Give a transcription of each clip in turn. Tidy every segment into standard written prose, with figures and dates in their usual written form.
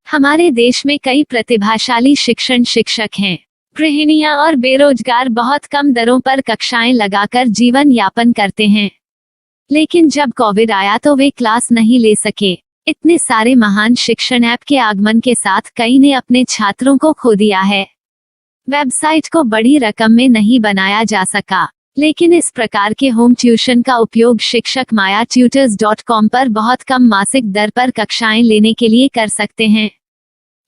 हमारे देश में कई प्रतिभाशाली शिक्षण शिक्षक हैं। गृहिणियां और बेरोजगार बहुत कम दरों पर कक्षाएं लगाकर जीवन यापन करते हैं। लेकिन जब कोविड आया तो वे क्लास नहीं ले सके। इतने सारे महान शिक्षण ऐप के आगमन के साथ कई ने अपने छात्रों को खो दिया है। वेबसाइट को बड़ी रकम में नहीं बनाया जा सका, लेकिन इस प्रकार के होम ट्यूशन का उपयोग शिक्षक myatutors.com पर बहुत कम मासिक दर पर कक्षाएं लेने के लिए कर सकते हैं।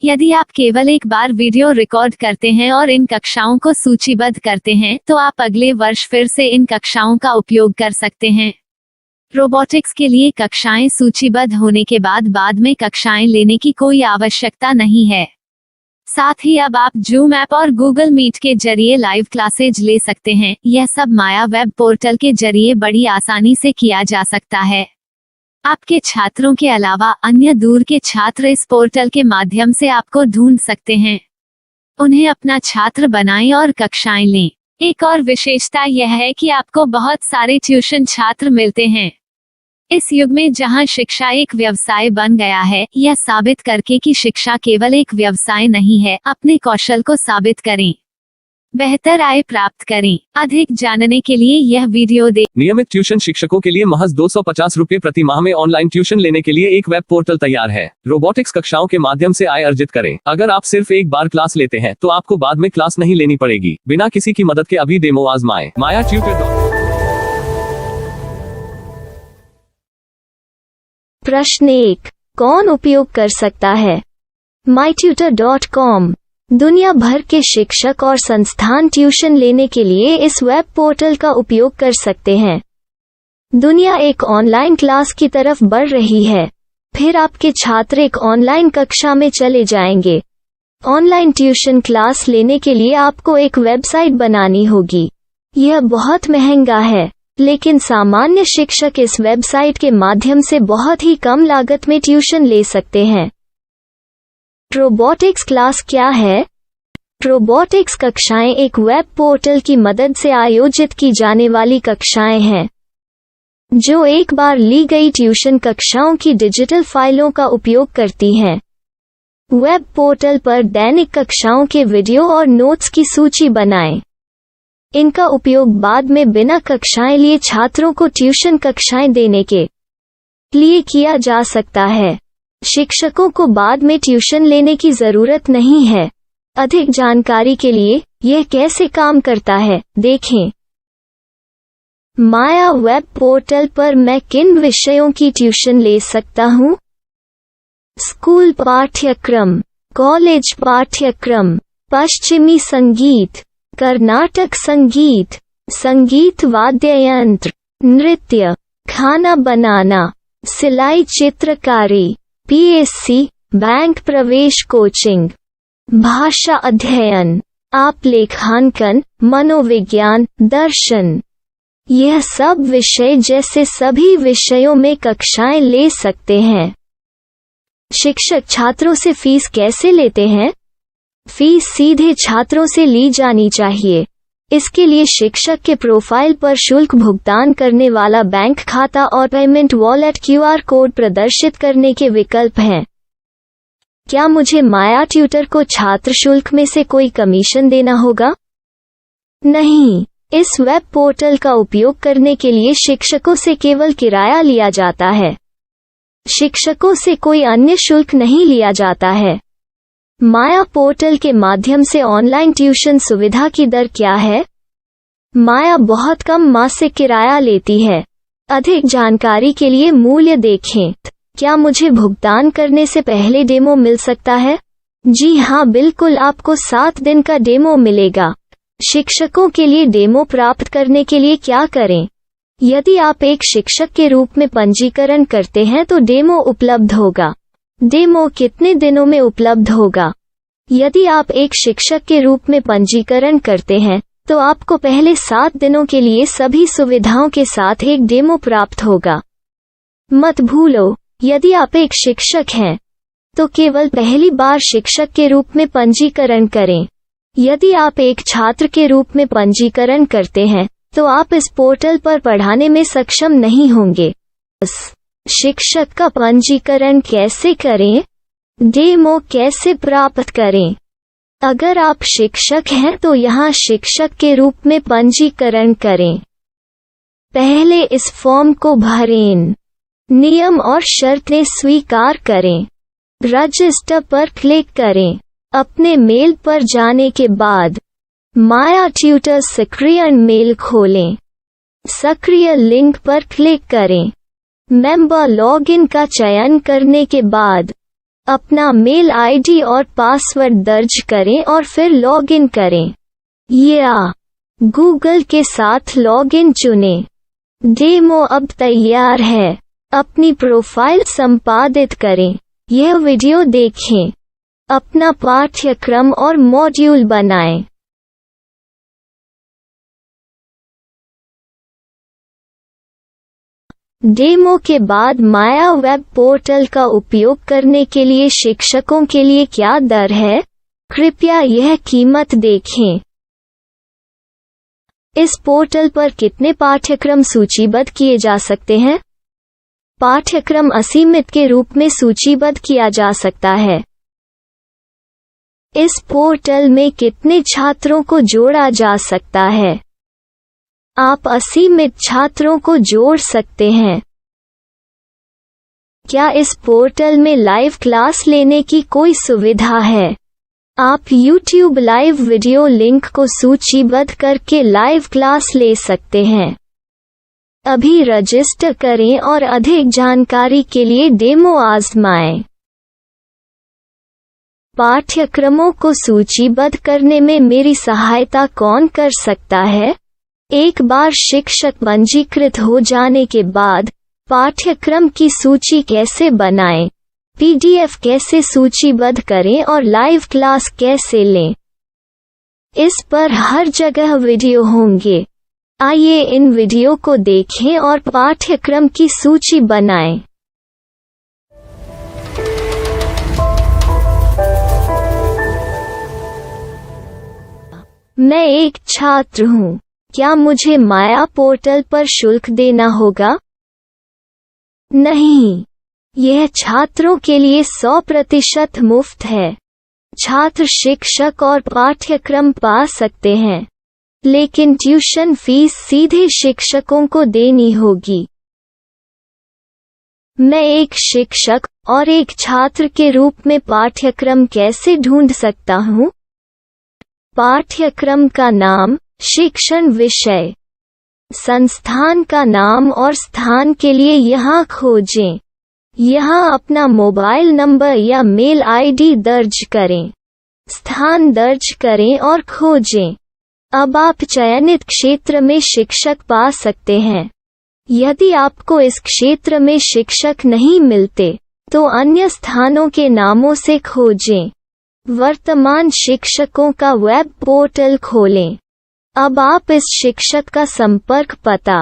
यदि आप केवल एक बार वीडियो रिकॉर्ड करते हैं और इन कक्षाओं को सूचीबद्ध करते हैं तो आप अगले वर्ष फिर से इन कक्षाओं का उपयोग कर सकते हैं। रोबोटिक्स के लिए कक्षाएं सूचीबद्ध होने के बाद में कक्षाएं लेने की कोई आवश्यकता नहीं है। साथ ही अब आप जूम ऐप और गूगल मीट के जरिए लाइव क्लासेज ले सकते हैं। यह सब माया वेब पोर्टल के जरिए बड़ी आसानी से किया जा सकता है। आपके छात्रों के अलावा अन्य दूर के छात्र इस पोर्टल के माध्यम से आपको ढूंढ सकते हैं। उन्हें अपना छात्र बनाएं और कक्षाएं लें। एक और विशेषता यह है कि आपको बहुत सारे ट्यूशन छात्र मिलते हैं। इस युग में जहां शिक्षा एक व्यवसाय बन गया है, यह साबित करके कि शिक्षा केवल एक व्यवसाय नहीं है, अपने कौशल को साबित करें, बेहतर आय प्राप्त करें। अधिक जानने के लिए यह वीडियो देखें। नियमित ट्यूशन शिक्षकों के लिए महज 250 रुपए प्रति माह में ऑनलाइन ट्यूशन लेने के लिए एक वेब पोर्टल तैयार है। रोबोटिक्स कक्षाओं के माध्यम से आय अर्जित करें। अगर आप सिर्फ एक बार क्लास लेते हैं तो आपको बाद में क्लास नहीं लेनी पड़ेगी। बिना किसी की मदद के अभी डेमो आजमाएं। myatutors.com। प्रश्न 1, कौन उपयोग कर सकता है? mytutor.com दुनिया भर के शिक्षक और संस्थान ट्यूशन लेने के लिए इस वेब पोर्टल का उपयोग कर सकते हैं। दुनिया एक ऑनलाइन क्लास की तरफ बढ़ रही है। फिर आपके छात्र एक ऑनलाइन कक्षा में चले जाएंगे। ऑनलाइन ट्यूशन क्लास लेने के लिए आपको एक वेबसाइट बनानी होगी। यह बहुत महंगा है, लेकिन सामान्य शिक्षक इस वेबसाइट के माध्यम से बहुत ही कम लागत में ट्यूशन ले सकते हैं। रोबोटिक्स क्लास क्या है? रोबोटिक्स कक्षाएं एक वेब पोर्टल की मदद से आयोजित की जाने वाली कक्षाएं हैं, जो एक बार ली गई ट्यूशन कक्षाओं की डिजिटल फाइलों का उपयोग करती हैं। वेब पोर्टल पर दैनिक कक्षाओं के वीडियो और नोट्स की सूची बनाएं। इनका उपयोग बाद में बिना कक्षाएं लिए छात्रों को ट्यूशन कक्षाएं देने के लिए किया जा सकता है। शिक्षकों को बाद में ट्यूशन लेने की जरूरत नहीं है। अधिक जानकारी के लिए यह कैसे काम करता है, देखें। माया वेब पोर्टल पर मैं किन विषयों की ट्यूशन ले सकता हूँ? स्कूल पाठ्यक्रम, कॉलेज पाठ्यक्रम, पश्चिमी संगीत, कर्नाटक संगीत, संगीत वाद्य यंत्र, नृत्य, खाना बनाना, सिलाई चित्रकारी, पीएससी, बैंक प्रवेश कोचिंग, भाषा अध्ययन, आप लेखांकन, मनोविज्ञान, दर्शन। यह सब विषय जैसे सभी विषयों में कक्षाएं ले सकते हैं। शिक्षक छात्रों से फीस कैसे लेते हैं? फीस सीधे छात्रों से ली जानी चाहिए। इसके लिए शिक्षक के प्रोफाइल पर शुल्क भुगतान करने वाला बैंक खाता और पेमेंट वॉलेट क्यूआर कोड प्रदर्शित करने के विकल्प हैं। क्या मुझे माया ट्यूटर को छात्र शुल्क में से कोई कमीशन देना होगा? नहीं, इस वेब पोर्टल का उपयोग करने के लिए शिक्षकों से केवल किराया लिया जाता है। शिक्षकों से कोई अन्य शुल्क नहीं लिया जाता है। माया पोर्टल के माध्यम से ऑनलाइन ट्यूशन सुविधा की दर क्या है? माया बहुत कम मासिक किराया लेती है। अधिक जानकारी के लिए मूल्य देखें। क्या मुझे भुगतान करने से पहले डेमो मिल सकता है? जी हाँ, बिल्कुल, आपको 7 दिन का डेमो मिलेगा। शिक्षकों के लिए डेमो प्राप्त करने के लिए क्या करें? यदि आप एक शिक्षक के रूप में पंजीकरण करते हैं तो डेमो उपलब्ध होगा। डेमो कितने दिनों में उपलब्ध होगा? यदि आप एक शिक्षक के रूप में पंजीकरण करते हैं तो आपको पहले 7 दिनों के लिए सभी सुविधाओं के साथ एक डेमो प्राप्त होगा। मत भूलो, यदि आप एक शिक्षक हैं तो केवल पहली बार शिक्षक के रूप में पंजीकरण करें। यदि आप एक छात्र के रूप में पंजीकरण करते हैं तो आप इस पोर्टल पर पढ़ाने में सक्षम नहीं होंगे। शिक्षक का पंजीकरण कैसे करें? डेमो कैसे प्राप्त करें? अगर आप शिक्षक हैं तो यहाँ शिक्षक के रूप में पंजीकरण करें। पहले इस फॉर्म को भरें। नियम और शर्तें स्वीकार करें। रजिस्टर पर क्लिक करें। अपने मेल पर जाने के बाद माया ट्यूटर सक्रिय मेल खोलें। सक्रिय लिंक पर क्लिक करें। मेंबर लॉगिन का चयन करने के बाद अपना मेल आईडी और पासवर्ड दर्ज करें और फिर लॉगिन करें या गूगल के साथ लॉगिन चुनें। डेमो अब तैयार है। अपनी प्रोफाइल संपादित करें। यह वीडियो देखें। अपना पाठ्यक्रम और मॉड्यूल बनाएं। डेमो के बाद माया वेब पोर्टल का उपयोग करने के लिए शिक्षकों के लिए क्या दर है? कृपया यह कीमत देखें। इस पोर्टल पर कितने पाठ्यक्रम सूचीबद्ध किए जा सकते हैं? पाठ्यक्रम असीमित के रूप में सूचीबद्ध किया जा सकता है। इस पोर्टल में कितने छात्रों को जोड़ा जा सकता है? आप असीमित छात्रों को जोड़ सकते हैं। क्या इस पोर्टल में लाइव क्लास लेने की कोई सुविधा है? आप YouTube लाइव वीडियो लिंक को सूचीबद्ध करके लाइव क्लास ले सकते हैं। अभी रजिस्टर करें और अधिक जानकारी के लिए डेमो आजमाएं। पाठ्यक्रमों को सूचीबद्ध करने में मेरी सहायता कौन कर सकता है? एक बार शिक्षक पंजीकृत हो जाने के बाद पाठ्यक्रम की सूची कैसे बनाएं? PDF कैसे सूचीबद्ध करें और लाइव क्लास कैसे लें? इस पर हर जगह वीडियो होंगे। आइए इन वीडियो को देखें और पाठ्यक्रम की सूची बनाएं। मैं एक छात्र हूँ। क्या मुझे माया पोर्टल पर शुल्क देना होगा? नहीं, यह छात्रों के लिए 100% मुफ्त है। छात्र शिक्षक और पाठ्यक्रम पा सकते हैं, लेकिन ट्यूशन फीस सीधे शिक्षकों को देनी होगी। मैं एक शिक्षक और एक छात्र के रूप में पाठ्यक्रम कैसे ढूंढ सकता हूँ? पाठ्यक्रम का नाम, शिक्षण विषय, संस्थान का नाम और स्थान के लिए यहाँ खोजें। यहाँ अपना मोबाइल नंबर या मेल आईडी दर्ज करें। स्थान दर्ज करें और खोजें। अब आप चयनित क्षेत्र में शिक्षक पा सकते हैं। यदि आपको इस क्षेत्र में शिक्षक नहीं मिलते, तो अन्य स्थानों के नामों से खोजें। वर्तमान शिक्षकों का वेब पोर्टल खोलें। अब आप इस शिक्षक का संपर्क पता,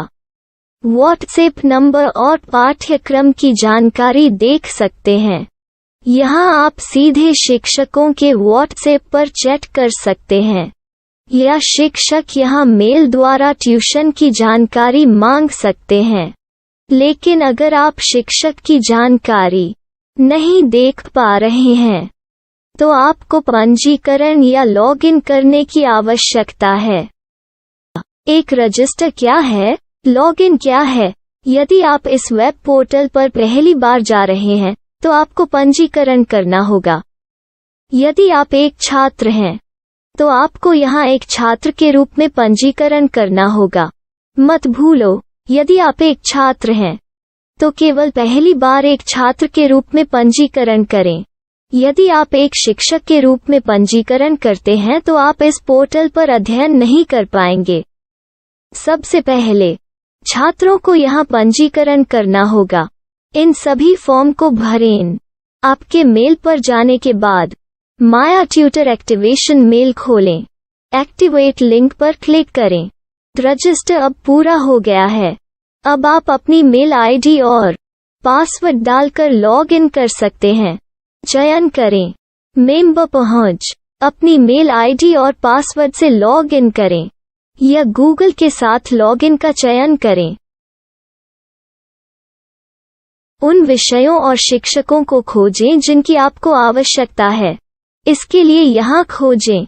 व्हाट्सएप नंबर और पाठ्यक्रम की जानकारी देख सकते हैं। यहाँ आप सीधे शिक्षकों के व्हाट्सएप पर चैट कर सकते हैं या शिक्षक यहाँ मेल द्वारा ट्यूशन की जानकारी मांग सकते हैं। लेकिन अगर आप शिक्षक की जानकारी नहीं देख पा रहे हैं, तो आपको पंजीकरण या लॉगिन करने की आवश्यकता है। एक रजिस्टर क्या है? लॉगिन क्या है? यदि आप इस वेब पोर्टल पर पहली बार जा रहे हैं, तो आपको पंजीकरण करना होगा। यदि आप एक छात्र हैं, तो आपको यहाँ एक छात्र के रूप में पंजीकरण करना होगा। मत भूलो, यदि आप एक छात्र हैं, तो केवल पहली बार एक छात्र के रूप में पंजीकरण करें। यदि आप एक शिक्षक के रूप में पंजीकरण करते हैं, तो आप इस पोर्टल पर अध्ययन नहीं कर पाएंगे। सबसे पहले छात्रों को यहाँ पंजीकरण करना होगा। इन सभी फॉर्म को भरें। आपके मेल पर जाने के बाद माया ट्यूटर एक्टिवेशन मेल खोलें। एक्टिवेट लिंक पर क्लिक करें। रजिस्टर अब पूरा हो गया है। अब आप अपनी मेल आईडी और पासवर्ड डालकर लॉग इन कर सकते हैं। चयन करें मेंबर पहुंच। अपनी मेल आईडी और पासवर्ड से लॉग इन करें या गूगल के साथ लॉगिन का चयन करें। उन विषयों और शिक्षकों को खोजें जिनकी आपको आवश्यकता है। इसके लिए यहाँ खोजें।